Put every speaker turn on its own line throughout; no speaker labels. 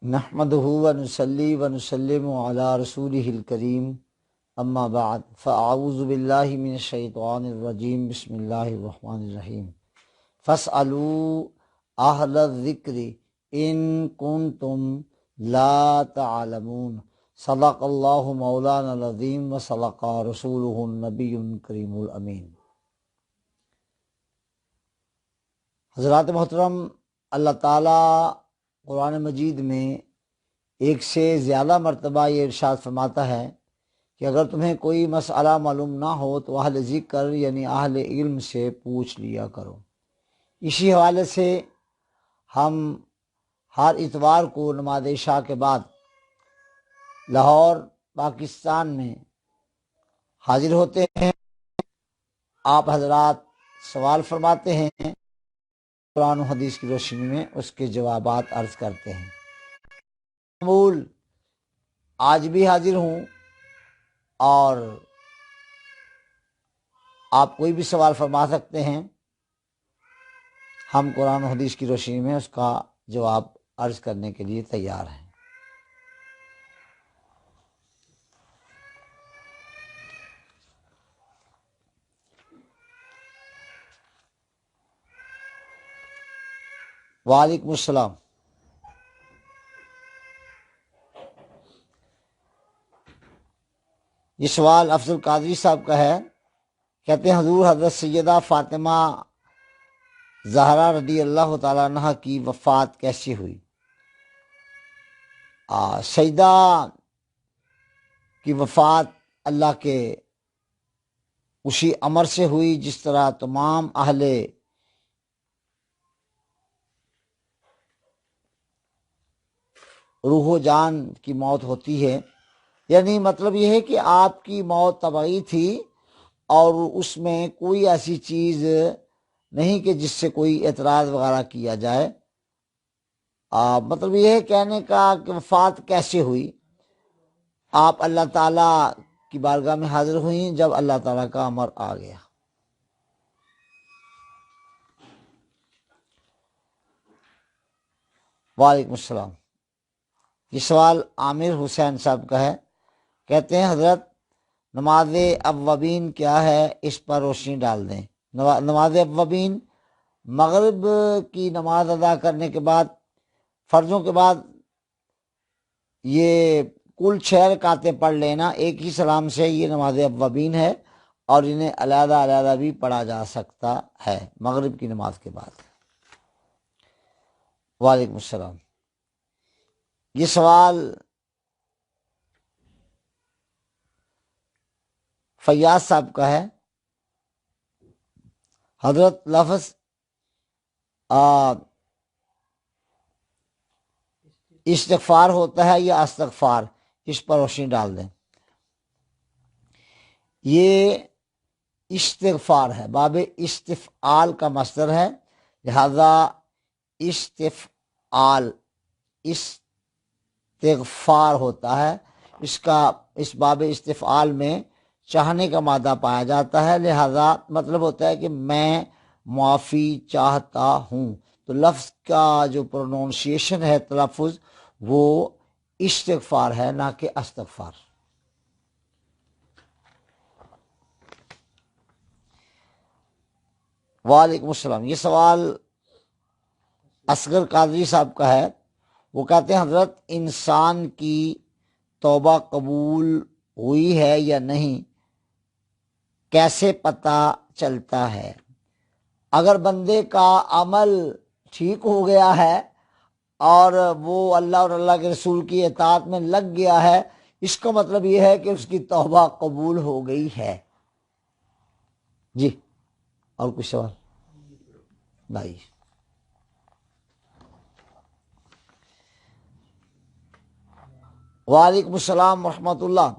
نحمده ونصلي ونسلم على رسوله الكريم اما بعد فاعوذ بالله من الشيطان الرجيم بسم الله الرحمن الرحيم فاسألوا اهل الذكر ان كنتم لا تعلمون صدق الله مولانا العظيم وصدق رسوله النبي الكريم الامين۔ حضرات محترم، اللہ تعالیٰ قرآن مجید میں ایک سے زیادہ مرتبہ یہ ارشاد فرماتا ہے کہ اگر تمہیں کوئی مسئلہ معلوم نہ ہو تو اہل ذکر یعنی اہل علم سے پوچھ لیا کرو۔ اسی حوالے سے ہم ہر اتوار کو نماز عشاء کے بعد لاہور پاکستان میں حاضر ہوتے ہیں۔ آپ حضرات سوال فرماتے ہیں، قرآن و حدیث کی روشنی میں اس کے جوابات عرض کرتے ہیں۔ معمول آج بھی حاضر ہوں اور آپ کوئی بھی سوال فرما سکتے ہیں، ہم قرآن و حدیث کی روشنی میں اس کا جواب عرض کرنے کے لیے تیار ہیں۔ وعلیکم السلام۔ یہ سوال افضل قادری صاحب کا ہے، کہتے ہیں حضور حضرت سیدہ فاطمہ زہرا رضی اللہ تعالیٰ عنہ کی وفات کیسے ہوئی؟ سیدہ کی وفات اللہ کے اسی امر سے ہوئی جس طرح تمام اہل روح و جان کی موت ہوتی ہے، یعنی مطلب یہ ہے کہ آپ کی موت طبعی تھی اور اس میں کوئی ایسی چیز نہیں کہ جس سے کوئی اعتراض وغیرہ کیا جائے۔ مطلب یہ ہے کہنے کا کہ وفات کیسے ہوئی؟ آپ اللہ تعالیٰ کی بارگاہ میں حاضر ہوئیں جب اللہ تعالیٰ کا امر آ گیا۔ وعلیکم السلام۔ یہ سوال عامر حسین صاحب کا ہے، کہتے ہیں حضرت نماز اوابین کیا ہے، اس پر روشنی ڈال دیں۔ نماز اوابین مغرب کی نماز ادا کرنے کے بعد، فرضوں کے بعد یہ کل 6 رکعتیں پڑھ لینا ایک ہی سلام سے، یہ نماز اوابین ہے اور انہیں علیحدہ علیحدہ بھی پڑھا جا سکتا ہے مغرب کی نماز کے بعد۔ وعلیکم السلام۔ یہ سوال فیاض صاحب کا ہے، حضرت لفظ استغفار ہوتا ہے یا استغفار، اس پر روشنی ڈال دیں۔ یہ استغفار ہے، باب استفعال کا مصدر ہے، لہذا استفعال استغفار ہوتا ہے۔ اس باب استفعال میں چاہنے کا مادہ پایا جاتا ہے، لہذا مطلب ہوتا ہے کہ میں معافی چاہتا ہوں، تو لفظ کا جو پروننسیشن ہے، تلفظ، وہ استغفار ہے نہ کہ استغفار۔ وعلیکم السلام۔ یہ سوال اصغر قادری صاحب کا ہے، وہ کہتے ہیں حضرت انسان کی توبہ قبول ہوئی ہے یا نہیں کیسے پتہ چلتا ہے؟ اگر بندے کا عمل ٹھیک ہو گیا ہے اور وہ اللہ اور اللہ کے رسول کی اطاعت میں لگ گیا ہے، اس کا مطلب یہ ہے کہ اس کی توبہ قبول ہو گئی ہے۔ جی، اور کچھ سوال بھائی؟ وعلیکم السلام ورحمۃ اللہ۔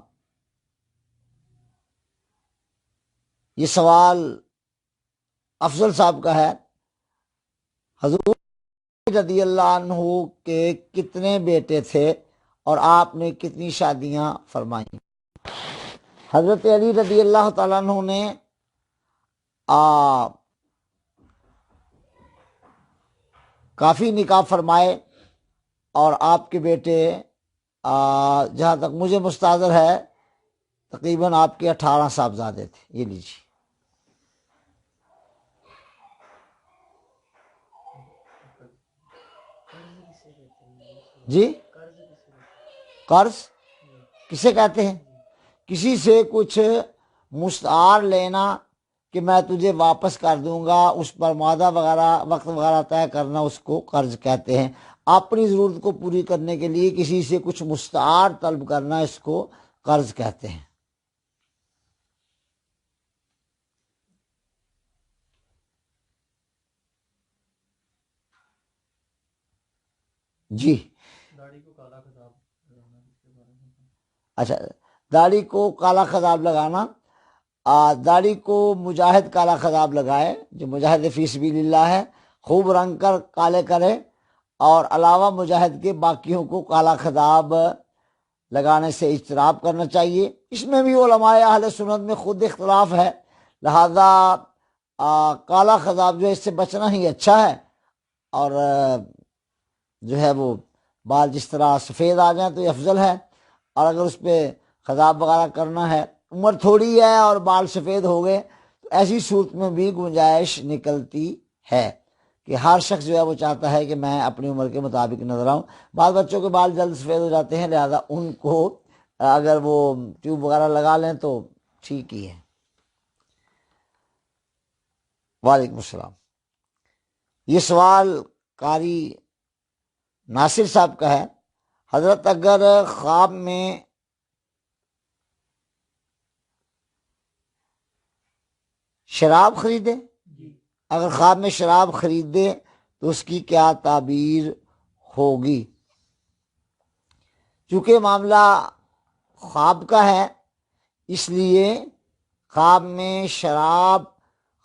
یہ سوال افضل صاحب کا ہے، حضور رضی اللہ عنہ کے کتنے بیٹے تھے اور آپ نے کتنی شادیاں فرمائیں؟ حضرت علی رضی اللہ تعالیٰ عنہ نے کافی نکاح فرمائے اور آپ کے بیٹے جہاں تک مجھے مستحضر ہے تقریباً آپ کے 18 صاحبزادے تھے۔ یہ لیجیے۔ جی قرض کسے کہتے ہیں؟ کسی سے کچھ مستعار لینا کہ میں تجھے واپس کر دوں گا، اس پر معاہدہ وغیرہ وقت وغیرہ طے کرنا، اس کو قرض کہتے ہیں۔ اپنی ضرورت کو پوری کرنے کے لیے کسی سے کچھ مستعار طلب کرنا، اس کو قرض کہتے ہیں۔ جی اچھا، داڑھی کو کالا خضاب لگانا، داڑھی کو مجاہد کالا خضاب لگائے، جو مجاہد فی سبیل اللہ ہے، خوب رنگ کر کالے کرے، اور علاوہ مجاہد کے باقیوں کو کالا خضاب لگانے سے اجتناب کرنا چاہیے۔ اس میں بھی علماء اہل سنت میں خود اختلاف ہے، لہذا کالا خضاب جو ہے اس سے بچنا ہی اچھا ہے، اور جو ہے وہ بال جس طرح سفید آ جائیں تو یہ افضل ہے، اور اگر اس پہ خضاب وغیرہ کرنا ہے، عمر تھوڑی ہے اور بال سفید ہو گئے، تو ایسی صورت میں بھی گنجائش نکلتی ہے کہ ہر شخص جو ہے وہ چاہتا ہے کہ میں اپنی عمر کے مطابق نظر آؤں۔ بعض بچوں کے بال جلد سفید ہو جاتے ہیں، لہذا ان کو اگر وہ ٹیوب وغیرہ لگا لیں تو ٹھیک ہی ہے۔ وعلیکم السلام۔ یہ سوال قاری ناصر صاحب کا ہے، حضرت اگر خواب میں شراب خریدے، اگر خواب میں شراب خریدے تو اس کی کیا تعبیر ہوگی؟ چونکہ معاملہ خواب کا ہے، اس لیے خواب میں شراب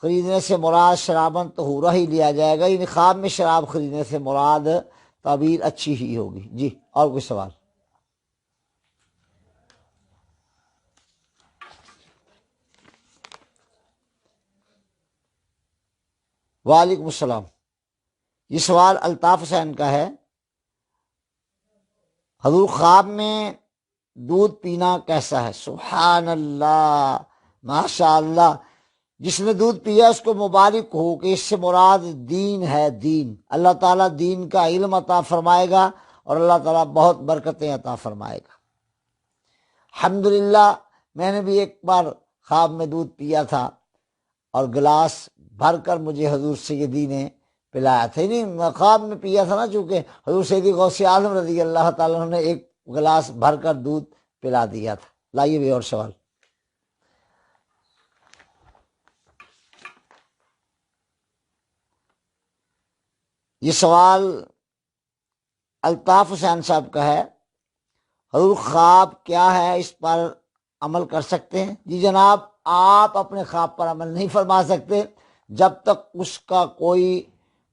خریدنے سے مراد شرابن طہورہ ہی لیا جائے گا، یعنی خواب میں شراب خریدنے سے مراد تعبیر اچھی ہی ہوگی۔ جی اور کوئی سوال؟ وعلیکم السلام۔ یہ سوال الطاف حسین کا ہے، حضور خواب میں دودھ پینا کیسا ہے؟ سبحان اللہ، ماشاء اللہ، جس نے دودھ پیا اس کو مبارک ہو کہ اس سے مراد دین ہے، دین۔ اللہ تعالیٰ دین کا علم عطا فرمائے گا اور اللہ تعالیٰ بہت برکتیں عطا فرمائے گا۔ الحمدللہ، میں نے بھی ایک بار خواب میں دودھ پیا تھا اور گلاس بھر کر مجھے حضور سیدی نے پلایا تھا، نہیں خواب میں پیا تھا نا، چونکہ حضور سیدی غوث اعظم رضی اللہ تعالیٰ نے ایک گلاس بھر کر دودھ پلا دیا تھا۔ لائیے بھی اور سوال۔ یہ سوال الطاف حسین صاحب کا ہے، حضور خواب کیا ہے، اس پر عمل کر سکتے ہیں؟ جی جناب، آپ اپنے خواب پر عمل نہیں فرما سکتے جب تک اس کا کوئی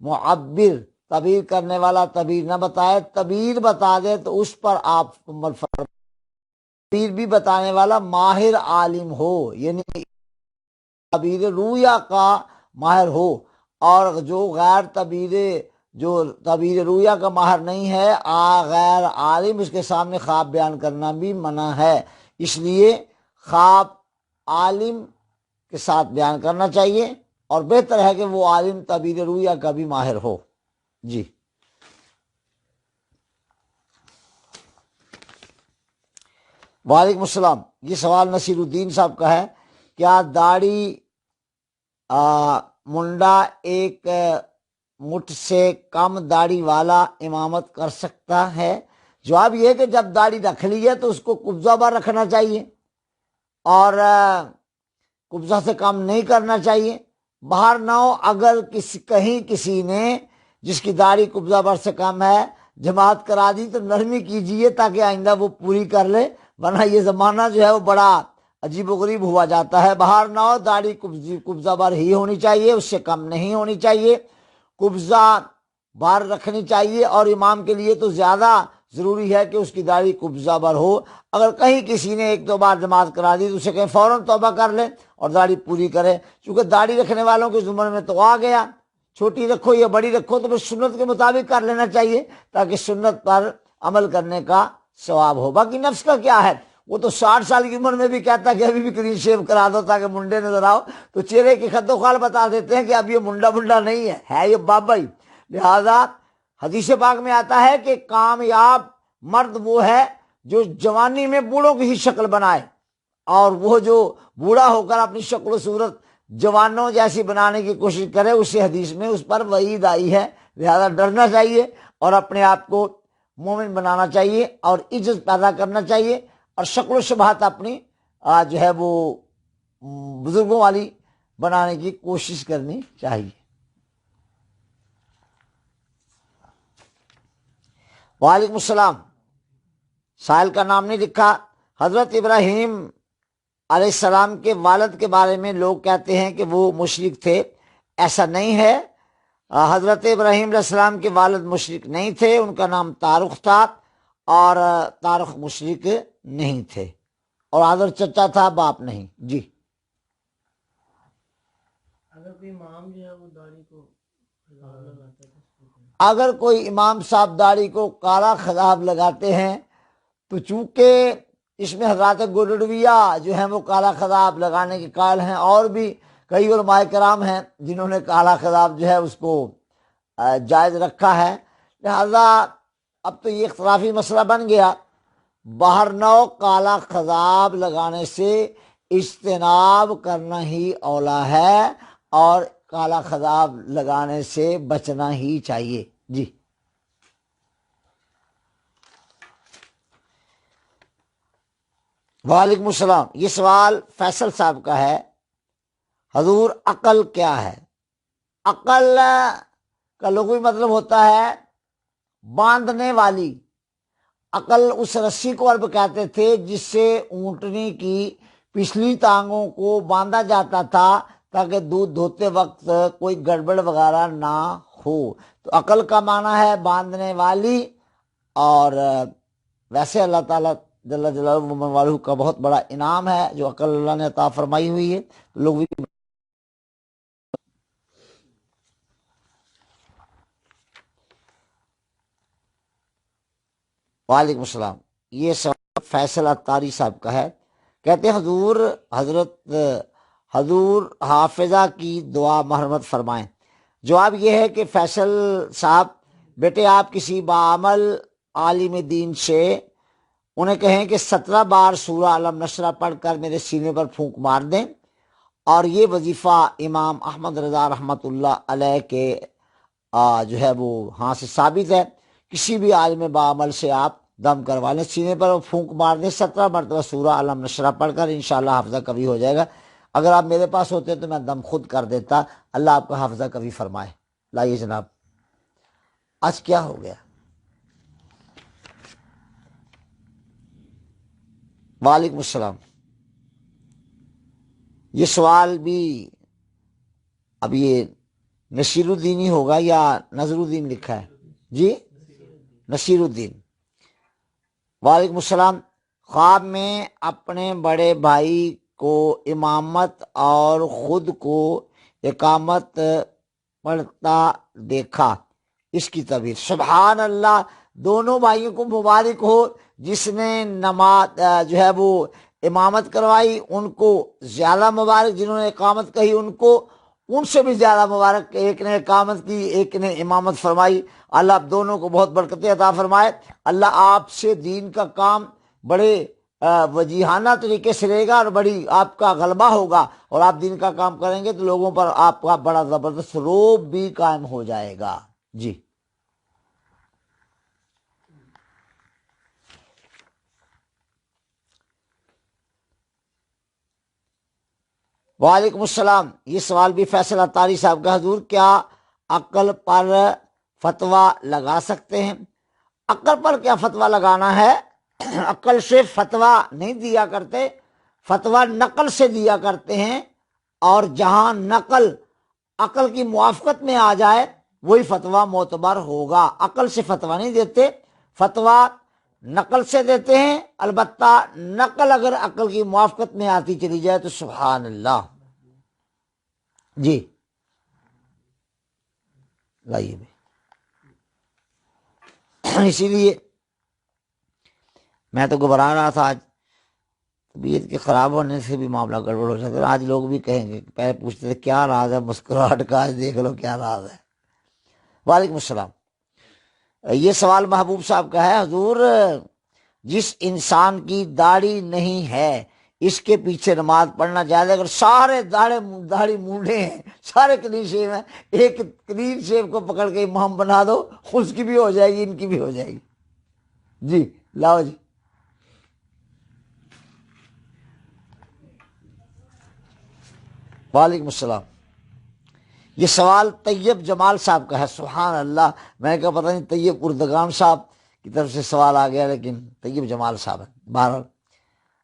معبر، تعبیر کرنے والا تعبیر نہ بتائے۔ تعبیر بتا دے تو اس پر آپ عمل فرما، تعبیر بھی بتانے والا ماہر عالم ہو، یعنی تعبیر رویا کا ماہر ہو، اور جو غیر تعبیر رویا کا ماہر نہیں ہے، غیر عالم، اس کے سامنے خواب بیان کرنا بھی منع ہے۔ اس لیے خواب عالم کے ساتھ بیان کرنا چاہیے، اور بہتر ہے کہ وہ عالم تعبیر رویا کا بھی ماہر ہو۔ جی وعلیکم السلام۔ یہ سوال نصیر الدین صاحب کا ہے، کیا داڑھی منڈا ایک مٹھ سے کم داڑھی والا امامت کر سکتا ہے؟ جواب یہ کہ جب داڑھی رکھ لی ہے تو اس کو قبضہ بر رکھنا چاہیے، اور قبضہ سے کم نہیں کرنا چاہیے۔ باہر نہ ہو، اگر کہیں کسی نے جس کی داڑھی قبضہ بر سے کم ہے جماعت کرا دی تو نرمی کیجیے تاکہ آئندہ وہ پوری کر لے، ورنہ یہ زمانہ جو ہے وہ بڑا عجیب و غریب ہوا جاتا ہے۔ باہر نہ ہو، داڑھی قبضہ بر ہی ہونی چاہیے، اس سے کم نہیں ہونی چاہیے، قبضہ بار رکھنی چاہیے، اور امام کے لیے تو زیادہ ضروری ہے کہ اس کی داڑھی قبضہ بر ہو۔ اگر کہیں کسی نے ایک دو بار جماعت کرا دی تو اسے کہیں فوراً توبہ کر لے اور داڑھی پوری کرے، چونکہ داڑھی رکھنے والوں کے زمرے میں تو آ گیا، چھوٹی رکھو یا بڑی رکھو تو پھر سنت کے مطابق کر لینا چاہیے تاکہ سنت پر عمل کرنے کا ثواب ہو۔ باقی نفس کا کیا ہے، وہ تو 60 سال کی عمر میں بھی کہتا ہے کہ ابھی بھی کلین شیو کرا دو تاکہ منڈے نظر آؤ، تو چہرے کی خد و خال بتا دیتے ہیں کہ اب یہ منڈا نہیں ہے یہ بابا ہی۔ لہذا حدیث پاک میں آتا ہے کہ کامیاب مرد وہ ہے جو جوانی میں بوڑھوں کی ہی شکل بنائے، اور وہ جو بوڑھا ہو کر اپنی شکل و صورت جوانوں جیسی بنانے کی کوشش کرے، اسی حدیث میں اس پر وعید آئی ہے۔ لہذا ڈرنا چاہیے اور اپنے آپ کو مومن بنانا چاہیے اور عزت پیدا کرنا چاہیے، اور شکل و شباہت اپنی جو ہے وہ بزرگوں والی بنانے کی کوشش کرنی چاہیے۔ وعلیکم السلام۔ سائل کا نام نہیں لکھا۔ حضرت ابراہیم علیہ السلام کے والد کے بارے میں لوگ کہتے ہیں کہ وہ مشرک تھے، ایسا نہیں ہے۔ حضرت ابراہیم علیہ السلام کے والد مشرک نہیں تھے، ان کا نام تارخ تھا، اور تارخ مشرک نہیں تھے، اور حضرت چچا تھا، باپ نہیں۔ جی
اگر کوئی امام جو ہے وہ داڑھی کو خضاب لگاتا ہے
اگر کوئی امام صاحب داڑھی کو کالا خضاب لگاتے ہیں تو چونکہ اس میں حضرات گولڈویہ جو ہیں وہ کالا خضاب لگانے کے قائل ہیں، اور بھی کئی علماء کرام ہیں جنہوں نے کالا خضاب جو ہے اس کو جائز رکھا ہے۔ لہذا اب تو یہ اختلافی مسئلہ بن گیا، باہر نو کالا خضاب لگانے سے اجتناب کرنا ہی اولا ہے، اور کالا خضاب لگانے سے بچنا ہی چاہیے۔ جی وعلیکم السلام۔ یہ سوال فیصل صاحب کا ہے۔ حضور عقل کیا ہے؟ عقل کا لغوی مطلب ہوتا ہے باندھنے والی۔ عقل اس رسی کو عرب کہتے تھے جس سے اونٹنی کی پچھلی ٹانگوں کو باندھا جاتا تھا تاکہ دودھ دھوتے وقت کوئی گڑبڑ وغیرہ نہ ہو۔ تو عقل کا معنی ہے باندھنے والی، اور ویسے اللہ تعالیٰ جل جلالہ والہ کا بہت بڑا انعام ہے جو عقل اللہ نے عطا فرمائی ہوئی ہے۔ لوگ بھی وعلیکم السلام۔ یہ سوال فیصل اتاری صاحب کا ہے۔ کہتے ہیں حضور حافظہ کی دعا مرحمت فرمائیں۔ جواب یہ ہے کہ فیصل صاحب بیٹے آپ کسی باعمل عالم دین سے انہیں کہیں کہ 17 بار سورہ علم نشرہ پڑھ کر میرے سینے پر پھونک مار دیں، اور یہ وظیفہ امام احمد رضا رحمۃ اللہ علیہ کے جو ہے وہ ہاں سے ثابت ہے۔ کسی بھی عالم باعمل سے آپ دم کروا لیں، سینے پر پھونک مار دیں 17 مرتبہ سورہ علم نشرہ پڑھ کر، انشاءاللہ حافظہ کبھی ہو جائے گا۔ اگر آپ میرے پاس ہوتے تو میں دم خود کر دیتا۔ اللہ آپ کا حافظہ کبھی فرمائے۔ لائیے جناب، آج کیا ہو گیا؟ وعلیکم السلام۔ یہ سوال بھی اب یہ نصیر الدین ہی ہوگا یا نظر الدین لکھا ہے؟ جی نصیر الدین۔ وعلیکم السلام۔ خواب میں اپنے بڑے بھائی کو امامت اور خود کو اقامت پڑھتا دیکھا، اس کی تعبیر؟ سبحان اللہ، دونوں بھائیوں کو مبارک ہو۔ جس نے نماز جو ہے وہ امامت کروائی ان کو زیادہ مبارک، جنہوں نے اقامت کہی ان سے بھی زیادہ مبارک۔ ایک نے اقامت کی، ایک نے امامت فرمائی۔ اللہ آپ دونوں کو بہت برکتیں عطا فرمائے۔ اللہ آپ سے دین کا کام بڑے وجیحانہ طریقے سے رہے گا، اور بڑی آپ کا غلبہ ہوگا، اور آپ دین کا کام کریں گے تو لوگوں پر آپ کا بڑا زبردست رعب بھی قائم ہو جائے گا۔ جی وعلیکم السلام۔ یہ سوال بھی فیصل اتاری صاحب کا۔ حضور کیا عقل پر فتویٰ لگا سکتے ہیں؟ عقل پر کیا فتویٰ لگانا ہے؟ عقل سے فتویٰ نہیں دیا کرتے، فتویٰ نقل سے دیا کرتے ہیں، اور جہاں نقل عقل کی موافقت میں آ جائے وہی فتویٰ معتبر ہوگا۔ عقل سے فتویٰ نہیں دیتے، فتویٰ نقل سے دیتے ہیں، البتہ نقل اگر عقل کی موافقت میں آتی چلی جائے تو سبحان اللہ۔ جی لائیے بھی. اسی لیے میں تو گھبرا رہا تھا، آج طبیعت کے خراب ہونے سے بھی معاملہ گڑبڑ ہو سکتا ہے. آج لوگ بھی کہیں گے، پہلے پوچھتے تھے کیا راز ہے مسکراہٹ کا، آج دیکھ لو کیا راز ہے. وعلیکم السلام. یہ سوال محبوب صاحب کا ہے. حضور، جس انسان کی داڑھی نہیں ہے اس کے پیچھے نماز پڑھنا جائز ہے؟ اگر سارے داڑھی مونڈے ہیں، سارے کلین شیو ہیں، ایک کلین شیو کو پکڑ کے امام بنا دو، اس کی بھی ہو جائے گی، ان کی بھی ہو جائے گی. جی لاؤ جی. وعلیکم السلام. یہ سوال طیب جمال صاحب کا ہے. سبحان اللہ، میں نے کہا پتہ نہیں طیب اردگان صاحب کی طرف سے سوال آ گیا، لیکن طیب جمال صاحب ہے. بہرحال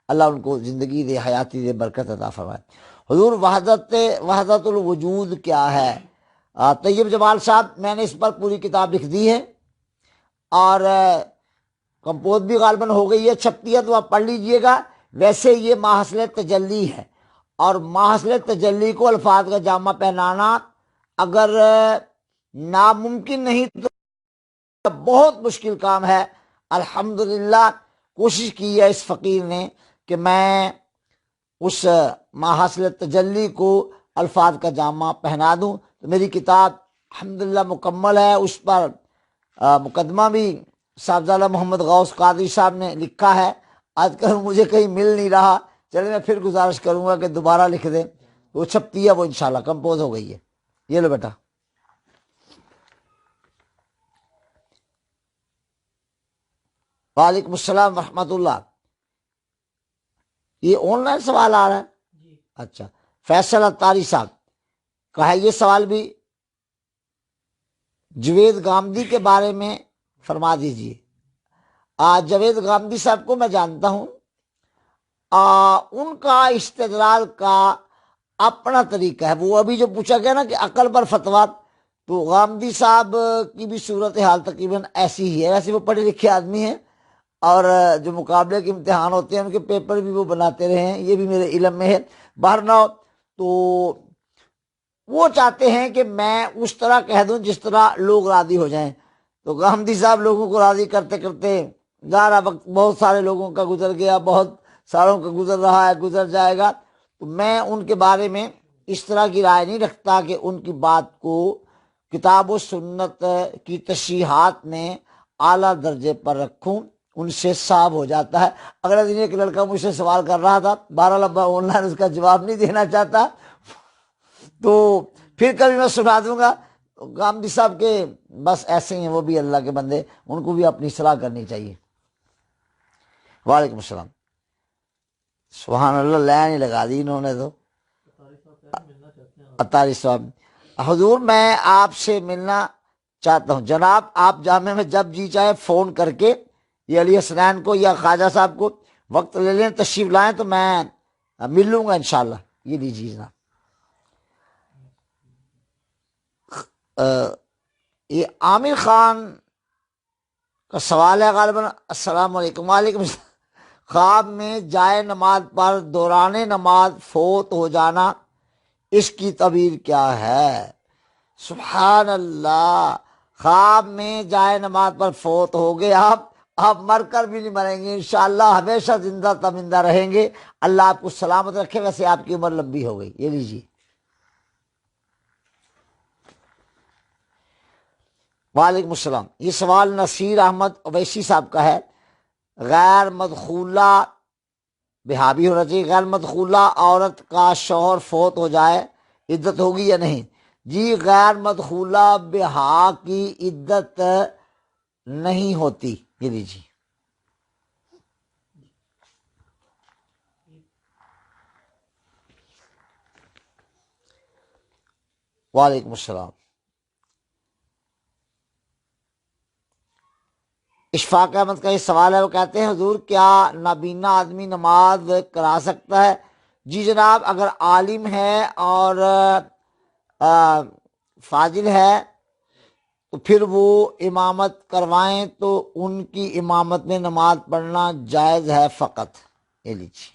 اللہ ان کو زندگی دے، حیاتی دے، برکت عطا فرمائے. حضور وحدت الوجود کیا ہے؟ طیب جمال صاحب، میں نے اس پر پوری کتاب لکھ دی ہے اور کمپوز بھی غالباً ہو گئی ہے، چھپتی ہے تو آپ پڑھ لیجئے گا. ویسے یہ ماحصل تجلی ہے، اور ماحصل تجلی کو الفاظ کا جامع پہنانا اگر ناممکن نہیں تو بہت مشکل کام ہے. الحمدللہ کوشش کی ہے اس فقیر نے کہ میں اس ماحصل تجلی کو الفاظ کا جامع پہنا دوں. تو میری کتاب الحمدللہ مکمل ہے. اس پر مقدمہ بھی صاحبزادہ محمد غوث قادری صاحب نے لکھا ہے. آج کل مجھے کہیں مل نہیں رہا، چلے میں پھر گزارش کروں گا کہ دوبارہ لکھ دیں. وہ چھپتی ہے، وہ انشاءاللہ کمپوز ہو گئی ہے. یہ لو بیٹا. وعلیکم السلام ورحمۃ اللہ. یہ آن لائن سوال آ رہا ہے؟
جی.
اچھا. فیصل اتاری صاحب کا ہے یہ سوال بھی. جوید گامدی کے بارے میں فرما دیجئے. جاوید گامدی صاحب کو میں جانتا ہوں. ان کا استدلال کا اپنا طریقہ ہے. وہ ابھی جو پوچھا گیا نا کہ عقل پر فتویٰ، تو غامدی صاحب کی بھی صورتحال تقریباً ایسی ہی ہے. ویسے وہ پڑھے لکھے آدمی ہیں، اور جو مقابلے کے امتحان ہوتے ہیں ان کے پیپر بھی وہ بناتے رہے ہیں، یہ بھی میرے علم میں ہے. بہرحال تو وہ چاہتے ہیں کہ میں اس طرح کہہ دوں جس طرح لوگ راضی ہو جائیں. تو غامدی صاحب لوگوں کو راضی کرتے کرتے ظاہر وقت بہت سارے لوگوں کا گزر گیا، بہت سالوں کا گزر رہا ہے، گزر جائے گا. تو میں ان کے بارے میں اس طرح کی رائے نہیں رکھتا کہ ان کی بات کو کتاب و سنت کی تشریحات میں اعلیٰ درجے پر رکھوں. ان سے صاف ہو جاتا ہے. اگلے دن ایک لڑکا مجھ سے سوال کر رہا تھا، بہرحال اب آن لائن اس کا جواب نہیں دینا چاہتا، تو پھر کبھی میں سنا دوں گا. غامدی صاحب کے بس ایسے ہی ہیں، وہ بھی اللہ کے بندے، ان کو بھی اپنی اصلاح کرنی چاہیے. وعلیکم السلام. سبحان اللہ، لین ہی لگا دی انہوں نے تو. اتاری صاحب، حضور میں آپ سے ملنا چاہتا ہوں. جناب آپ جامعہ میں جب جی چاہے فون کر کے یہ علی حسنین کو یا خواجہ صاحب کو وقت لے لیں، تشریف لائیں تو میں مل لوں گا انشاءاللہ. یہ لیجیے جناب. یہ عامر خان کا سوال ہے غالباً. السلام علیکم. وعلیکم السلام. خواب میں جائے نماز پر دوران نماز فوت ہو جانا، اس کی تعبیر کیا ہے؟ سبحان اللہ. خواب میں جائے نماز پر فوت ہو گئے آپ مر کر بھی نہیں مریں گے انشاءاللہ، ہمیشہ زندہ تمندہ رہیں گے. اللہ آپ کو سلامت رکھے. ویسے آپ کی عمر لمبی ہو گئی. یہ لیجیے. وعلیکم السلام. یہ سوال نصیر احمد اویسی صاحب کا ہے. غیر مدخولہ بہابی ہونا چاہیے. غیر مدخولہ عورت کا شوہر فوت ہو جائے عدت ہوگی یا نہیں؟ جی غیر مدخولہ بہا کی عدت نہیں ہوتی. یہ لیجیے. وعلیکم السلام. اشفاق احمد کا یہ سوال ہے. وہ کہتے ہیں حضور کیا نابینا آدمی نماز کرا سکتا ہے؟ جی جناب، اگر عالم ہے اور فاضل ہے تو پھر وہ امامت کروائیں تو ان کی امامت میں نماز پڑھنا جائز ہے فقط. یہ لیجیے.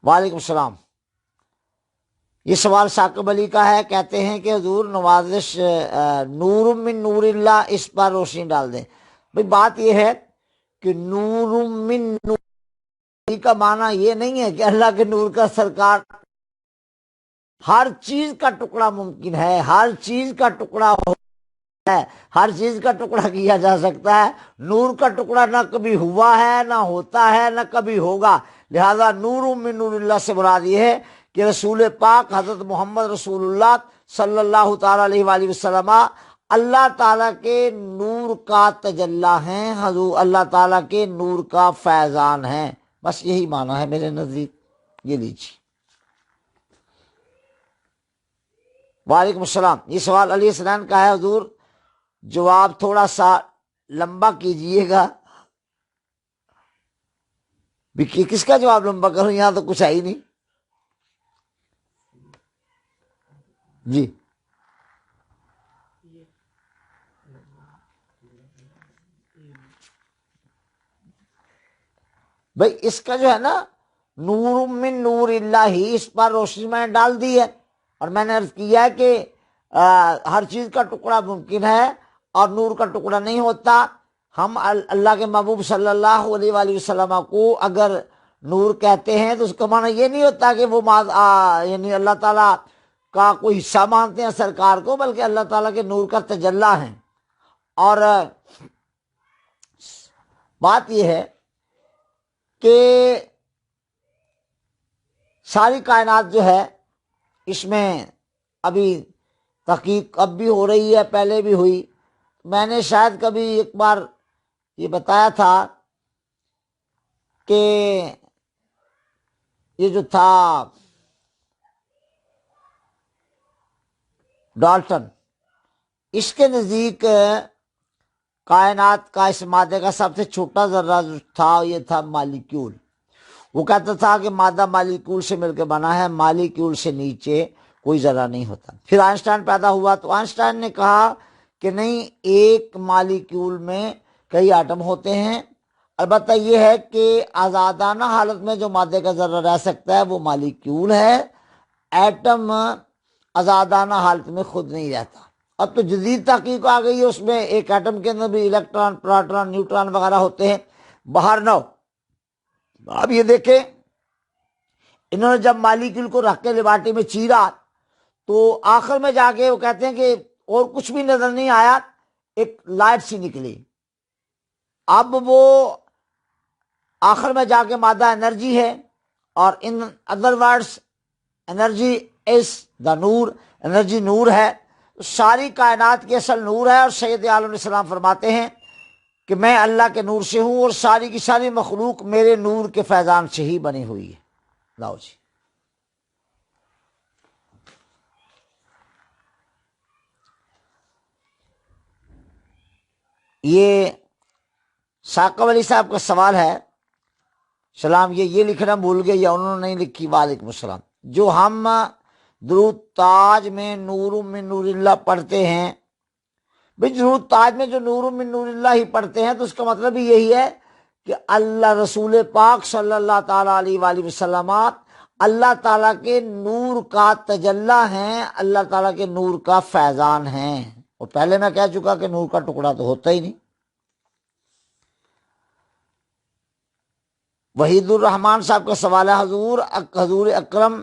وعلیکم السلام. یہ سوال ثاقب علی کا ہے، کہتے ہیں کہ حضور نوازش نور من نور اللہ، اس پر روشنی ڈال دیں۔ بھئی بات یہ ہے کہ نور من نور کا معنی یہ نہیں ہے کہ اللہ کے نور کا سرکار، ہر چیز کا ٹکڑا ممکن ہے، ہر چیز کا ٹکڑا ہے، ہر چیز کا ٹکڑا کیا جا سکتا ہے۔ نور کا ٹکڑا نہ کبھی ہوا ہے، نہ ہوتا ہے، نہ کبھی ہوگا، لہذا نور من نور اللہ سے مراد یہ ہے کہ رسول پاک حضرت محمد رسول اللہ صلی اللہ تعالیٰ علیہ وآلہ وسلم اللہ تعالیٰ کے نور کا تجلی ہیں، حضور اللہ تعالیٰ کے نور کا فیضان ہیں، بس یہی معنی ہے میرے نزدیک۔ یہ لیجیے۔ وعلیکم السلام۔ یہ سوال علی حسنین کا ہے، حضور جواب تھوڑا سا لمبا کیجئے گا۔ کس کا جواب لمبا کروں، یہاں تو کچھ ہے ہی نہیں۔ جی بھائی اس کا جو ہے نا نور من نور اللہ ہی، اس پر روشنی میں نے ڈال دی ہے، اور میں نے عرض کیا ہے کہ ہر چیز کا ٹکڑا ممکن ہے اور نور کا ٹکڑا نہیں ہوتا۔ ہم اللہ کے محبوب صلی اللہ علیہ وآلہ وسلم کو اگر نور کہتے ہیں تو اس کا معنی یہ نہیں ہوتا کہ وہ یعنی اللہ تعالیٰ کا کوئی حصہ مانتے ہیں سرکار کو، بلکہ اللہ تعالیٰ کے نور کا تجلی ہے۔ اور بات یہ ہے کہ ساری کائنات جو ہے اس میں ابھی تحقیق اب بھی ہو رہی ہے، پہلے بھی ہوئی۔ میں نے شاید کبھی ایک بار یہ بتایا تھا کہ یہ جو تھا ڈالٹن، اس کے نزدیک کائنات کا اس مادے کا سب سے چھوٹا ذرہ جو تھا یہ تھا مالیکیول۔ وہ کہتا تھا کہ مادہ مالیکیول سے مل کے بنا ہے، مالیکیول سے نیچے کوئی ذرہ نہیں ہوتا۔ پھر آئنسٹائن پیدا ہوا تو آئنسٹائن نے کہا کہ نہیں، ایک مالیکیول میں کئی ایٹم ہوتے ہیں، البتہ یہ ہے کہ آزادانہ حالت میں جو مادے کا ذرہ رہ سکتا ہے وہ مالیکیول ہے، ایٹم آزادانہ حالت میں خود نہیں رہتا۔ اب تو جدید تحقیق آ گئی ہے، اس میں ایک ایٹم کے اندر بھی الیکٹران، پروٹون، نیوٹران وغیرہ ہوتے ہیں، باہر نہ ہو۔ اب یہ دیکھیں، انہوں نے جب مالیکیول کو رکھ کے لیبارٹری میں چیرا تو آخر میں جا کے وہ کہتے ہیں کہ اور کچھ بھی نظر نہیں آیا، ایک لائٹ سی نکلی۔ اب وہ آخر میں جا کے مادہ انرجی ہے، اور in other words energy is the نور، انرجی نور ہے، ساری کائنات کی اصل نور ہے۔ اور سید عالم علیہ السلام فرماتے ہیں کہ میں اللہ کے نور سے ہوں اور ساری کی ساری مخلوق میرے نور کے فیضان سے ہی بنی ہوئی ہے۔ لاؤ جی۔ یہ ثاقب علی صاحب کا سوال ہے، سلام، یہ لکھنا بھول گئے یا انہوں نے نہیں لکھی؟ وعلیکم السلام۔ جو ہم درود تاج میں نور من نور اللہ پڑھتے ہیں، بھئی درود تاج میں جو نور من نور اللہ ہی پڑھتے ہیں تو اس کا مطلب ہی یہی ہے کہ اللہ رسول پاک صلی اللہ تعالیٰ علیہ وآلہ وسلم اللہ تعالیٰ کے نور کا تجلی ہیں، اللہ تعالیٰ کے نور کا فیضان ہیں۔ اور پہلے میں کہہ چکا کہ نور کا ٹکڑا تو ہوتا ہی نہیں۔ وحید الرحمان صاحب کا سوال ہے، حضور اکرم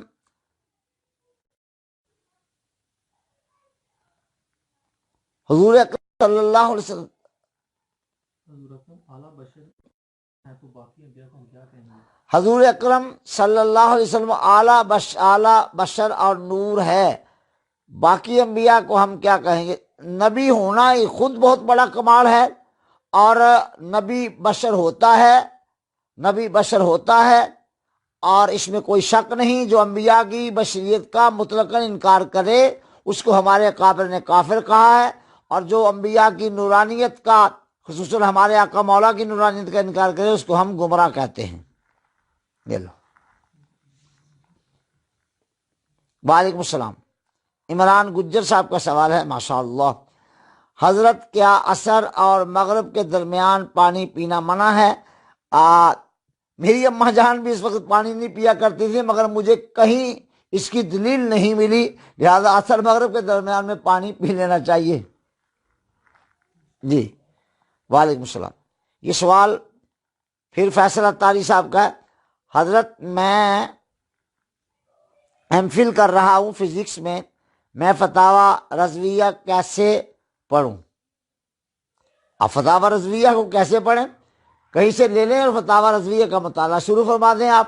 صلی اللہ علیہ وسلم حضور اکرم صلی اللہ علیہ وسلم اعلیٰ بشر اور نور ہے، باقی انبیاء کو ہم کیا کہیں گے؟ نبی ہونا ہی خود بہت بڑا کمال ہے، اور نبی بشر ہوتا ہے، نبی بشر ہوتا ہے، اور اس میں کوئی شک نہیں۔ جو انبیاء کی بشریت کا مطلقاً انکار کرے اس کو ہمارے اکابر نے کافر کہا ہے، اور جو انبیاء کی نورانیت کا، خصوصاً ہمارے آقا مولا کی نورانیت کا انکار کرے اس کو ہم گمراہ کہتے ہیں۔ یہ لو۔ وعلیکم السلام۔ عمران گجر صاحب کا سوال ہے، ماشاءاللہ، حضرت کیا عصر اور مغرب کے درمیان پانی پینا منع ہے؟ میری اماں جان بھی اس وقت پانی نہیں پیا کرتی تھی، مگر مجھے کہیں اس کی دلیل نہیں ملی، لہذا عصر مغرب کے درمیان میں پانی پی لینا چاہیے۔ جی وعلیکم السلام۔ یہ سوال پھر فیصل اتاری صاحب کا ہے۔ حضرت میں ایم فل کر رہا ہوں فزکس میں فتاوی رضویہ کیسے پڑھوں؟ اب فتاوی رضویہ کو کیسے پڑھیں؟ کہیں سے لے لیں اور فتاوی رضویہ کا مطالعہ شروع فرما دیں آپ۔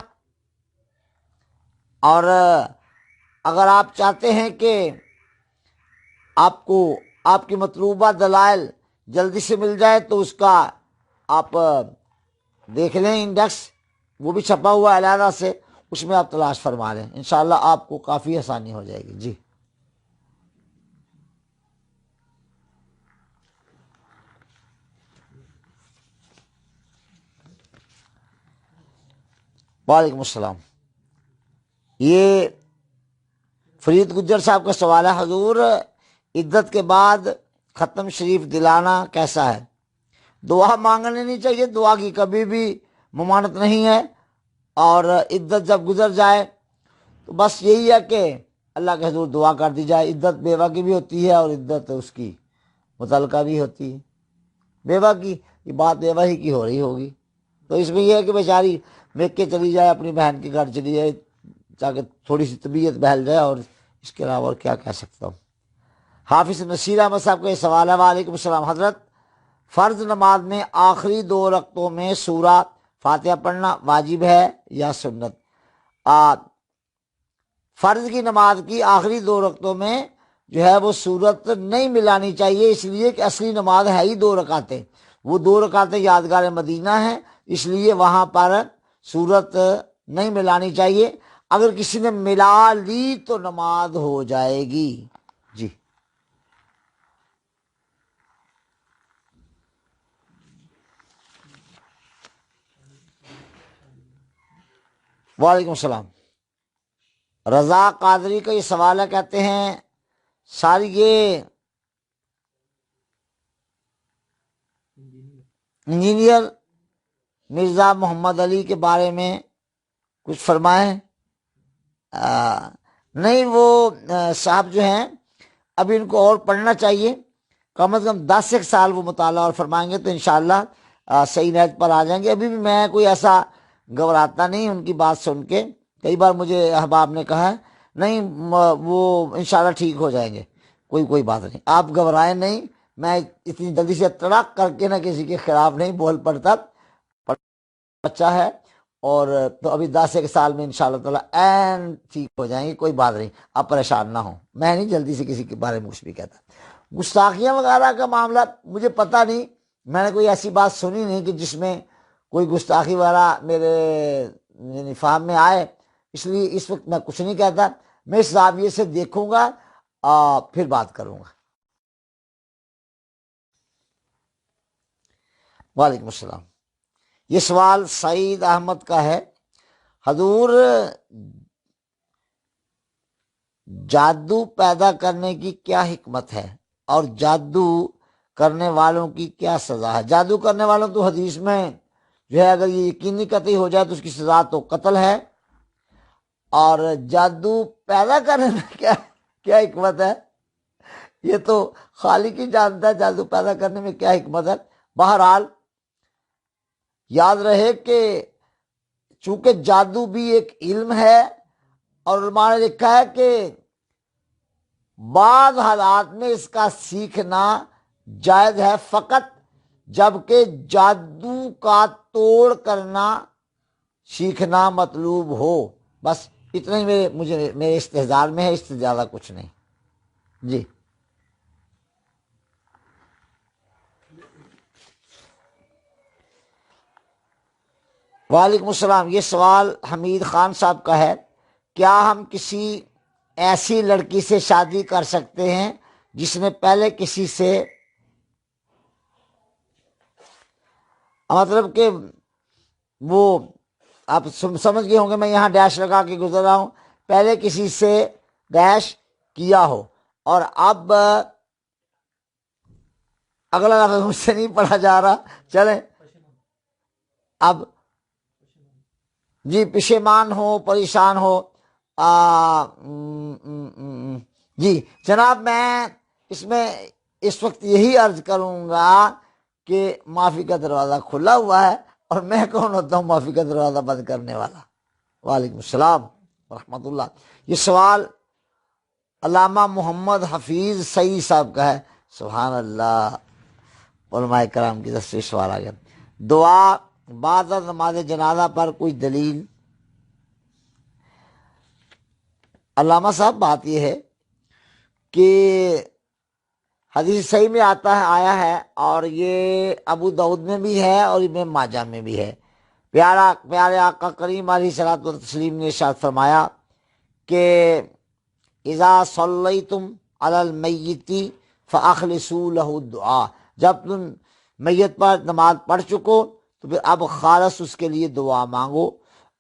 اور اگر آپ چاہتے ہیں کہ آپ کو آپ کی مطلوبہ دلائل جلدی سے مل جائے تو اس کا آپ دیکھ لیں انڈیکس، وہ بھی چھپا ہوا ہے علیحدہ سے، اس میں آپ تلاش فرما لیں، انشاءاللہ آپ کو کافی آسانی ہو جائے گی۔ جی وعلیکم السلام۔ یہ فرید گجر صاحب کا سوال ہے، حضور عدت کے بعد ختم شریف دلانا کیسا ہے؟ دعا مانگنے نہیں چاہیے، دعا کی کبھی بھی ممانعت نہیں ہے، اور عدت جب گزر جائے تو بس یہی ہے کہ اللہ کے حضور دعا کر دی جائے۔ عدت بیوہ کی بھی ہوتی ہے اور عدت اس کی متعلقہ بھی ہوتی ہے۔ بیوہ کی یہ بات بیوہ ہی کی ہو رہی ہوگی، تو اس میں یہ ہے کہ بیچاری میک کے چلی جائے، اپنی بہن کے گھر چلی جائے تاکہ تھوڑی سی طبیعت بہل جائے، اور اس کے علاوہ اور کیا کہہ سکتا ہوں۔ حافظ نصیر احمد صاحب کا یہ سوال ہے۔ وعلیکم السلام۔ حضرت فرض نماز میں آخری 2 رکعتوں میں سورہ فاتحہ پڑھنا واجب ہے یا سنت؟ فرض کی نماز کی آخری 2 رکعتوں میں جو ہے وہ سورت نہیں ملانی چاہیے، اس لیے کہ اصلی نماز ہے ہی 2 رکعتیں، وہ 2 رکعتیں یادگار مدینہ ہیں، اس لیے وہاں پر سورت نہیں ملانی چاہیے۔ اگر کسی نے ملا لی تو نماز ہو جائے گی۔ جی وعلیکم السلام۔ رضا قادری کا یہ سوال ہے، کہتے ہیں سر یہ انجینئر مرزا محمد علی کے بارے میں کچھ فرمائیں۔ نہیں، وہ صاحب جو ہیں ابھی ان کو اور پڑھنا چاہیے، کم از کم 10 ایک سال وہ مطالعہ اور فرمائیں گے تو انشاءاللہ صحیح نہج پر آ جائیں گے۔ ابھی بھی میں کوئی ایسا گھبراتا نہیں ان کی بات سن کے، کئی بار مجھے احباب نے کہا ہے نہیں وہ انشاءاللہ ٹھیک ہو جائیں گے، کوئی بات نہیں، آپ گھبرائیں نہیں، میں اتنی جلدی سے تڑاک کر کے نہ کسی کے خلاف نہیں بول پڑتا، بچہ ہے اور تو ابھی 10 ایک سال میں انشاءاللہ تعالیٰ این ٹھیک ہو جائیں گے، کوئی بات نہیں، آپ پریشان نہ ہوں۔ میں نہیں جلدی سے کسی کے بارے میں کچھ بھی کہتا۔ گستاخیاں وغیرہ کا معاملہ مجھے پتہ نہیں، میں نے کوئی ایسی بات سنی نہیں کہ جس میں کوئی گستاخی وغیرہ میرے یعنی فہم میں آئے، اس لیے اس وقت میں کچھ نہیں کہتا، میں اس زاویے سے دیکھوں گا پھر بات کروں گا۔ وعلیکم السلام۔ یہ سوال سعید احمد کا ہے، حضور جادو پیدا کرنے کی کیا حکمت ہے اور جادو کرنے والوں کی کیا سزا ہے؟ جادو کرنے والوں تو حدیث میں جو ہے اگر یہ یقینی قطعی ہو جائے تو اس کی سزا تو قتل ہے، اور جادو پیدا کرنے میں کیا حکمت ہے یہ تو خالق ہی جانتا ہے، جادو پیدا کرنے میں کیا حکمت ہے۔ بہرحال یاد رہے کہ چونکہ جادو بھی ایک علم ہے، اور علماء نے لکھا ہے کہ بعض حالات میں اس کا سیکھنا جائز ہے، فقط جبکہ جادو کا توڑ کرنا سیکھنا مطلوب ہو۔ بس اتنا ہی میرے استحضار میں ہے، اس سے زیادہ کچھ نہیں۔ جی وعلیکم السلام۔ یہ سوال حمید خان صاحب کا ہے، کیا ہم کسی ایسی لڑکی سے شادی کر سکتے ہیں جس نے پہلے کسی سے، مطلب کہ وہ آپ سمجھ گئے ہوں گے، میں یہاں ڈیش لگا کے گزر رہا ہوں، پہلے کسی سے ڈیش کیا ہو اور اب اگلا لفظ مجھ سے نہیں پڑھا جا رہا، چلیں اب جی پشیمان ہو، پریشان ہو، جی جناب، میں اس میں اس وقت یہی عرض کروں گا کہ معافی کا دروازہ کھلا ہوا ہے، اور میں کون ہوتا ہوں معافی کا دروازہ بند کرنے والا؟ وعلیکم السلام ورحمۃ اللہ۔ یہ سوال علامہ محمد حفیظ سعید صاحب کا ہے۔ سبحان اللہ، علماء کرام کی طرف سے سوال آ گیا۔ دعا بعد از نماز جنازہ پر کوئی دلیل؟ علامہ صاحب، بات یہ ہے کہ حدیث صحیح میں آیا ہے، اور یہ ابو داؤد میں بھی ہے اور ابن ماجہ میں بھی ہے۔ پیارے آقا کریم علیہ الصلوۃ والتسلیم نے ارشاد فرمایا کہ اذا صلیتم علی المیت فاخلصوا له الدعاء، جب تم میت پر نماز پڑھ چکو تو پھر اب خالص اس کے لیے دعا مانگو۔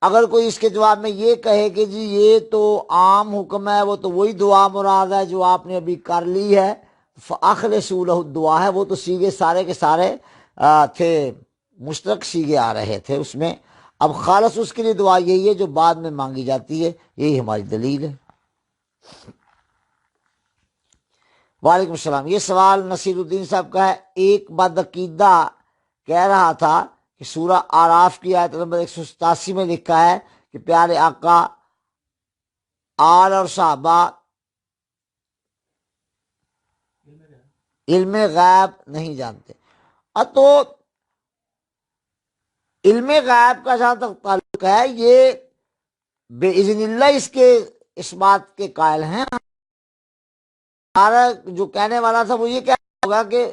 اگر کوئی اس کے جواب میں یہ کہے کہ جی یہ تو عام حکم ہے، وہ تو وہی دعا مراد ہے جو آپ نے ابھی کر لی ہے، فاخلصوا له الدعاء ہے، وہ تو سیغے سارے کے سارے تھے، مشترک سیغے آ رہے تھے اس میں۔ اب خالص اس کے لیے دعا یہی ہے جو بعد میں مانگی جاتی ہے، یہی ہماری دلیل ہے۔ وعلیکم السلام۔ یہ سوال نصیر الدین صاحب کا ہے۔ ایک بدعقیدہ کہہ رہا تھا کہ سورہ آراف کی آیت نمبر 187 میں لکھا ہے کہ پیارے آقا آل اور صحابہ علم غیب نہیں جانتے۔ تو علم غیب کا جہاں تک تعلق ہے، یہ بے اذن اللہ اس بات کے قائل ہیں۔ ہمارا جو کہنے والا تھا وہ یہ کہہ ہوگا کہ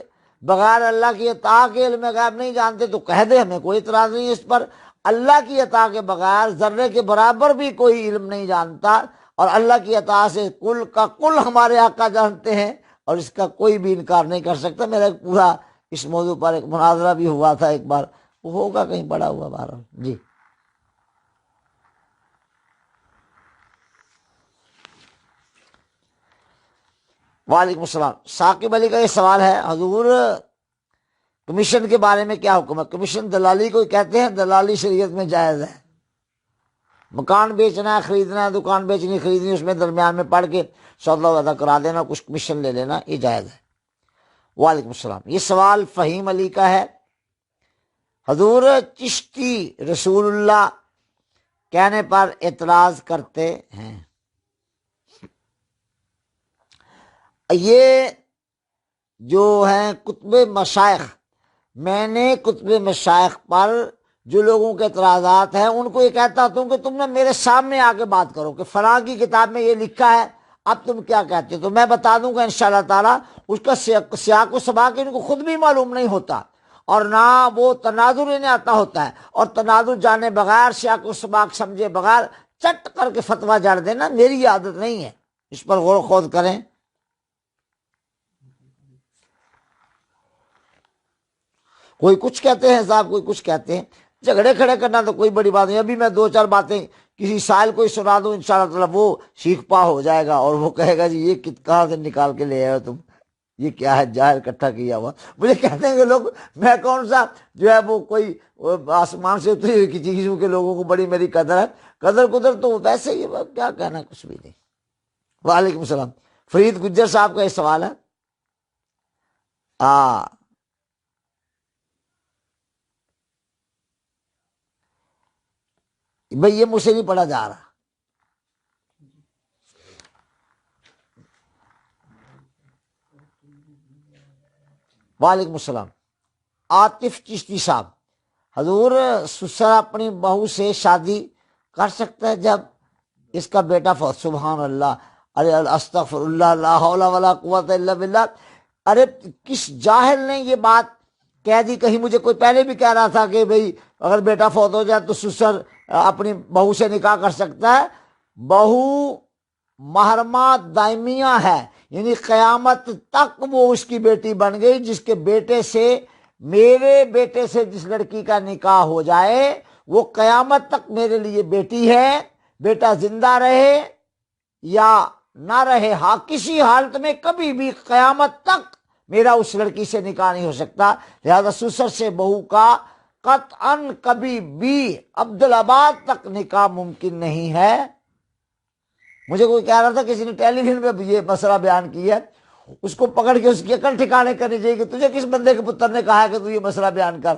بغیر اللہ کی عطا کے علم غیب نہیں جانتے، تو کہہ دے، ہمیں کوئی اعتراض نہیں اس پر۔ اللہ کی عطا کے بغیر ذرے کے برابر بھی کوئی علم نہیں جانتا، اور اللہ کی عطا سے کل کا کل ہمارے آقا جانتے ہیں، اور اس کا کوئی بھی انکار نہیں کر سکتا۔ میرا ایک پورا اس موضوع پر ایک مناظرہ بھی ہوا تھا ایک بار، وہ ہوگا کہیں پڑا ہوا بہرحال۔ جی وعلیکم السلام۔ ثاقب علی کا یہ سوال ہے، حضور کمیشن کے بارے میں کیا حکم ہے؟ کمیشن دلالی کو کہتے ہیں، دلالی شریعت میں جائز ہے۔ مکان بیچنا ہے، خریدنا ہے، دکان بیچنی خریدنی، اس میں درمیان میں پڑھ کے سودا وعدہ کرا دینا، کچھ کمیشن لے لینا، یہ جائز ہے۔ وعلیکم السلام۔ یہ سوال فہیم علی کا ہے، حضور چشتی رسول اللہ کہنے پر اعتراض کرتے ہیں۔ یہ جو ہیں کتب مشائخ، میں نے کتب مشائخ پر جو لوگوں کے اعتراضات ہیں ان کو یہ کہتا ہوں کہ تم نے میرے سامنے آ کے بات کرو کہ فلاں کی کتاب میں یہ لکھا ہے، اب تم کیا کہتے ہو؟ تو میں بتا دوں گا انشاءاللہ تعالیٰ۔ اس کا سیاق و سباق ان کو خود بھی معلوم نہیں ہوتا، اور نہ وہ تناظر انہیں آتا ہوتا ہے، اور تناظر جانے بغیر، سیاق و سباق سمجھے بغیر چٹ کر کے فتویٰ جڑ دینا میری عادت نہیں ہے، اس پر غور و خوض کریں۔ کوئی کچھ کہتے ہیں صاحب، کوئی کچھ کہتے ہیں، جھگڑے کھڑے کرنا تو کوئی بڑی بات نہیں۔ ابھی میں دو چار باتیں کسی سائل کو ہی سنا دوں، انشاءاللہ تعالیٰ وہ سیکھ پا ہو جائے گا، اور وہ کہے گا جی یہ کہاں سے نکال کے لے آئے ہو تم، یہ کیا ہے جاہل اکٹھا کیا ہوا۔ مجھے کہتے ہیں کہ لوگ، میں کون سا جو ہے وہ کوئی آسمان سے اتری ہوئی چیزوں کے لوگوں کو بڑی میری قدر ہے، قدر تو ویسے ہی، کیا کہنا، کچھ بھی نہیں۔ وعلیکم السلام۔ فرید گجر صاحب کا یہ سوال ہے۔ بھئی یہ مجھ سے نہیں پڑھا جا رہا۔ وعلیکم السلام۔ عاطف چشتی صاحب، حضور سسر اپنی بہو سے شادی کر سکتا ہے جب اس کا بیٹا فوت؟ سبحان اللہ، ارے استغفر اللہ، لا حول ولا قوت الا باللہ۔ ارے کس جاہل نے یہ بات کہہ دی؟ کہیں مجھے کوئی پہلے بھی کہہ رہا تھا کہ بھئی اگر بیٹا فوت ہو جائے تو سسر اپنی بہو سے نکاح کر سکتا ہے۔ بہو محرمہ دائمیہ ہے، یعنی قیامت تک وہ اس کی بیٹی بن گئی۔ جس کے بیٹے سے، میرے بیٹے سے جس لڑکی کا نکاح ہو جائے وہ قیامت تک میرے لیے بیٹی ہے، بیٹا زندہ رہے یا نہ رہے، ہاں کسی حالت میں کبھی بھی قیامت تک میرا اس لڑکی سے نکاح نہیں ہو سکتا۔ لہذا سسر سے بہو کا قطعاً کبھی بھی عبدالآباد تک نکاح ممکن نہیں ہے۔ مجھے کوئی کہہ رہا تھا کسی نے ٹیلی ویژن پہ یہ مسئلہ بیان کیا ہے، اس کو پکڑ کے اس کی عقل ٹھکانے کرنی چاہیے کہ تجھے کس بندے کے پتر نے کہا ہے کہ تو یہ مسئلہ بیان کر۔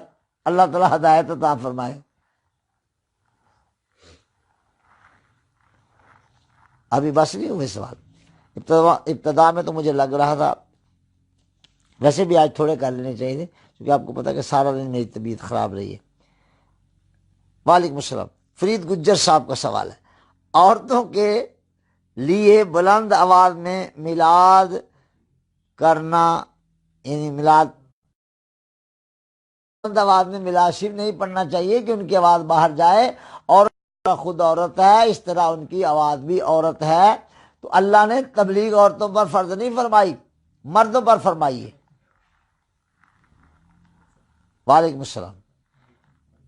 اللہ تعالیٰ ہدایت عطا فرمائے۔ ابھی بس نہیں ہوئے سوال، ابتدا میں تو مجھے لگ رہا تھا، ویسے بھی آج تھوڑے کر لینے چاہیے کیونکہ آپ کو پتا کہ سارا دن میری طبیعت خراب رہی ہے۔ وعلیکم السلام۔ فرید گجر صاحب کا سوال ہے، عورتوں کے لیے بلند آواز میں میلاد کرنا، یعنی بلند آواز میں میلاد شریف نہیں پڑھنا چاہیے کہ ان کی آواز باہر جائے، اور خود عورت ہے، اس طرح ان کی آواز بھی عورت ہے، تو اللہ نے تبلیغ عورتوں پر فرض نہیں فرمائی، مردوں پر فرمائی ہے۔ وعلیکم السلام۔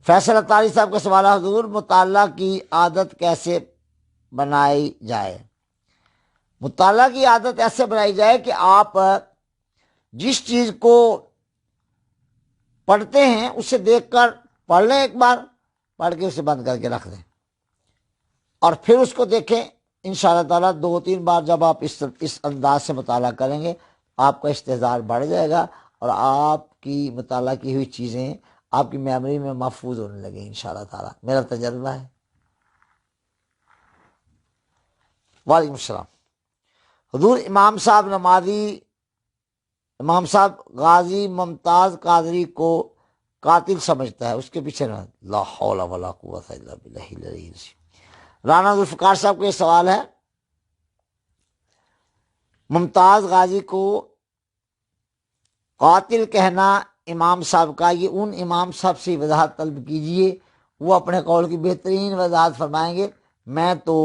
فیصل اطاری صاحب کا سوال ہے، حضور مطالعہ کی عادت کیسے بنائی جائے؟ مطالعہ کی عادت ایسے بنائی جائے کہ آپ جس چیز کو پڑھتے ہیں اسے دیکھ کر پڑھ لیں، ایک بار پڑھ کے اسے بند کر کے رکھ دیں، اور پھر اس کو دیکھیں۔ انشاءاللہ تعالیٰ 2-3 بار جب آپ اس انداز سے مطالعہ کریں گے، آپ کا استحضار بڑھ جائے گا، اور آپ کی مطالعہ کی ہوئی چیزیں آپ کی میموری میں محفوظ ہونے لگیں انشاءاللہ تعالیٰ، میرا تجربہ ہے۔ وعلیکم السلام۔ حضور امام صاحب غازی ممتاز قادری کو قاتل سمجھتا ہے، اس کے پیچھے نہ لا حول ولا قوت الا باللہ العلی العظیم۔ رانا ذوالفقار صاحب کا یہ سوال ہے، ممتاز غازی کو قاتل کہنا امام صاحب کا، یہ ان امام صاحب سے وضاحت طلب کیجئے، وہ اپنے قول کی بہترین وضاحت فرمائیں گے۔ میں تو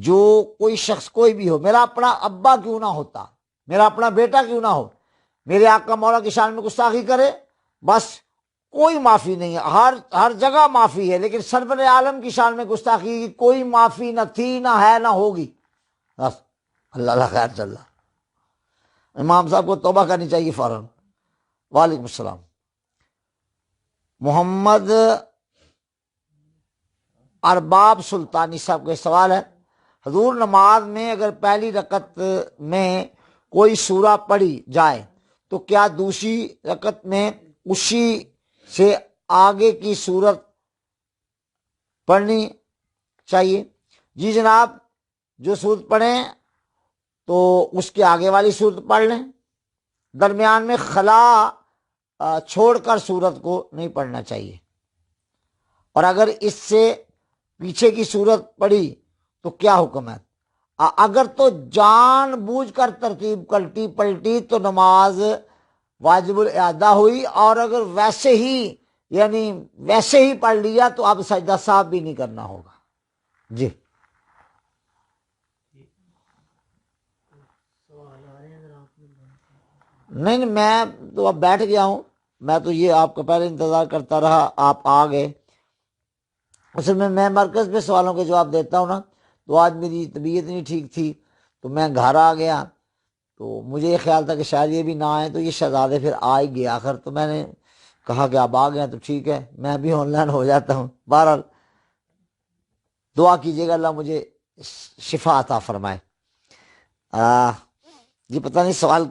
جو کوئی شخص کوئی بھی ہو، میرا اپنا ابا کیوں نہ ہوتا، میرا اپنا بیٹا کیوں نہ ہو، میرے آقا مولا کی شان میں گستاخی کرے، بس کوئی معافی نہیں ہے، ہر جگہ معافی ہے، لیکن سرور عالم کی شان میں گستاخی کی کوئی معافی نہ تھی، نہ ہے، نہ ہوگی۔ بس اللہ خیر چل رہا، امام صاحب کو توبہ کرنی چاہیے فوراً۔ وعلیکم السلام۔ محمد ارباب سلطانی صاحب کا سوال ہے، حضور نماز میں اگر پہلی رکعت میں کوئی سورہ پڑھی جائے تو کیا دوسری رکعت میں اسی سے آگے کی سورت پڑھنی چاہیے؟ جی جناب، جو سورت پڑھیں تو اس کے آگے والی سورت پڑھ لیں، درمیان میں خلا چھوڑ کر سورت کو نہیں پڑھنا چاہیے، اور اگر اس سے پیچھے کی سورت پڑھی تو کیا حکم ہے؟ اگر تو جان بوجھ کر ترتیب کلٹی پلٹی تو نماز واجب الاعادہ ہوئی، اور اگر ویسے ہی پڑھ لیا تو اب سجدہ صاحب بھی نہیں کرنا ہوگا۔ جی نہیں، میں تو اب بیٹھ گیا ہوں، میں تو یہ آپ کا پہلے انتظار کرتا رہا، آپ آ گئے۔ اصل میں مرکز پہ سوالوں کے جواب دیتا ہوں نا، تو آج میری طبیعت نہیں ٹھیک تھی تو میں گھر آ گیا، تو مجھے یہ خیال تھا کہ شاید یہ بھی نہ آئے، تو یہ شہزادے پھر آ ہی گیا آخر، تو میں نے کہا کہ آپ آ گئے تو ٹھیک ہے، میں بھی آن لائن ہو جاتا ہوں۔ بہرحال دعا کیجیے گا اللہ مجھے شفا عطا فرمائے۔ جی پتہ نہیں سوال،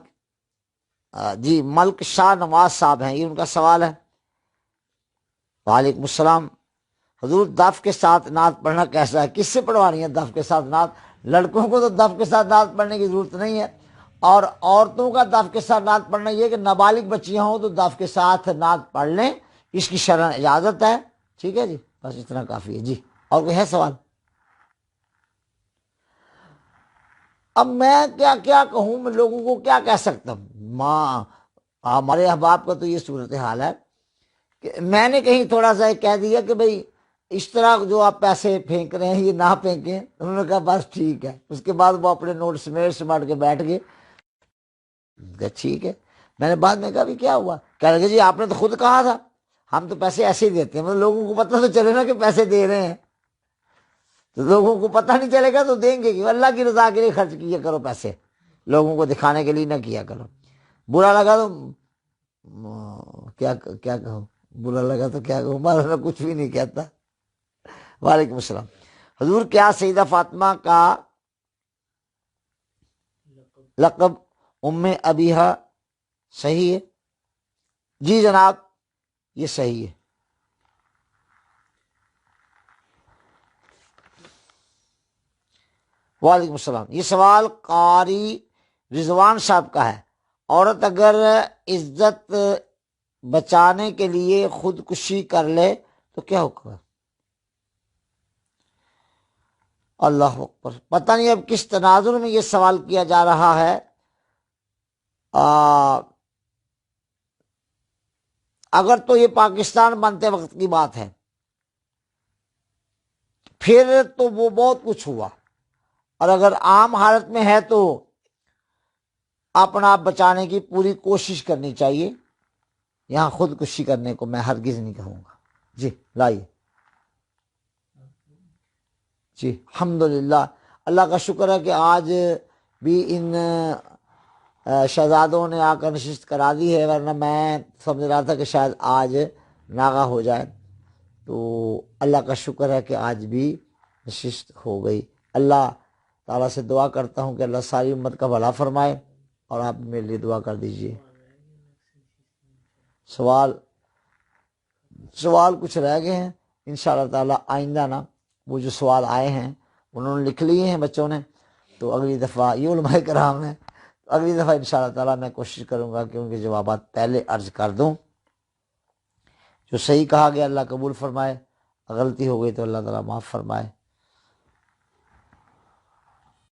جی ملک شاہ نواز صاحب ہیں، یہ ان کا سوال ہے۔ وعلیکم السلام۔ حضور دف کے ساتھ نعت پڑھنا کیسا ہے؟ کس سے پڑھوانی ہے دف کے ساتھ نعت؟ لڑکوں کو تو دف کے ساتھ نعت پڑھنے کی ضرورت نہیں ہے، اور عورتوں کا دف کے ساتھ نعت پڑھنا یہ کہ نابالغ بچیاں ہوں تو دف کے ساتھ نعت پڑھ لیں، اس کی شرعن اجازت ہے۔ ٹھیک ہے جی، بس اتنا کافی ہے۔ جی اور کوئی ہے سوال؟ اب میں کیا کہوں، میں لوگوں کو کیا کہہ سکتا ہوں؟ ہمارے احباب کا تو یہ صورتحال ہے کہ میں نے کہیں تھوڑا سا کہہ دیا کہ بھئی اس طرح جو آپ پیسے پھینک رہے ہیں یہ نہ پھینکیں، انہوں نے کہا بس ٹھیک ہے، اس کے بعد وہ اپنے نوٹ سمیٹ کے بیٹھ گئے۔ ٹھیک ہے، میں نے بعد میں کہا بھی کیا ہوا؟ کہہ لگے جی آپ نے تو خود کہا تھا، ہم تو پیسے ایسے ہی دیتے ہیں، مطلب لوگوں کو پتہ تو چلے نا کہ پیسے دے رہے ہیں، تو لوگوں کو پتہ نہیں چلے گا تو دیں گے کہ اللہ کی رضا کے لیے خرچ کیا کرو پیسے، لوگوں کو دکھانے کے لیے نہ کیا کرو۔ برا لگا تو کیا کہوں، برا لگا تو کیا کہوں، میں کچھ بھی نہیں کہتا۔ وعلیکم السلام۔ حضور کیا سیدہ فاطمہ کا لقب ام ابیہا صحیح ہے؟ جی جناب یہ صحیح ہے۔ وعلیکم السلام۔ یہ سوال قاری رضوان صاحب کا ہے، عورت اگر عزت بچانے کے لیے خودکشی کر لے تو کیا حکم ہے؟ اللہ اکبر، پتہ نہیں اب کس تناظر میں یہ سوال کیا جا رہا ہے۔ اگر تو یہ پاکستان بنتے وقت کی بات ہے پھر تو وہ بہت کچھ ہوا، اور اگر عام حالت میں ہے تو اپنا آپ بچانے کی پوری کوشش کرنی چاہیے۔ یہاں خودکشی کرنے کو میں ہرگز نہیں کہوں گا۔ جی لائیے۔ جی الحمدللہ، اللہ کا شکر ہے کہ آج بھی ان شہزادوں نے آ کر نشست کرا دی ہے، ورنہ میں سمجھ رہا تھا کہ شاید آج ناغہ ہو جائے۔ تو اللہ کا شکر ہے کہ آج بھی نشست ہو گئی۔ اللہ تعالیٰ سے دعا کرتا ہوں کہ اللہ ساری امت کا بھلا فرمائے، اور آپ میرے لیے دعا کر دیجئے۔ سوال کچھ رہ گئے ہیں، انشاءاللہ تعالیٰ آئندہ نا وہ جو سوال آئے ہیں انہوں نے لکھ لیے ہیں بچوں نے، تو اگلی دفعہ یہ علماء کرام ہیں، اگلی دفعہ انشاءاللہ تعالیٰ میں کوشش کروں گا کہ ان کے جوابات پہلے عرض کر دوں۔ جو صحیح کہا گیا اللہ قبول فرمائے، غلطی ہو گئی تو اللہ تعالیٰ معاف فرمائے۔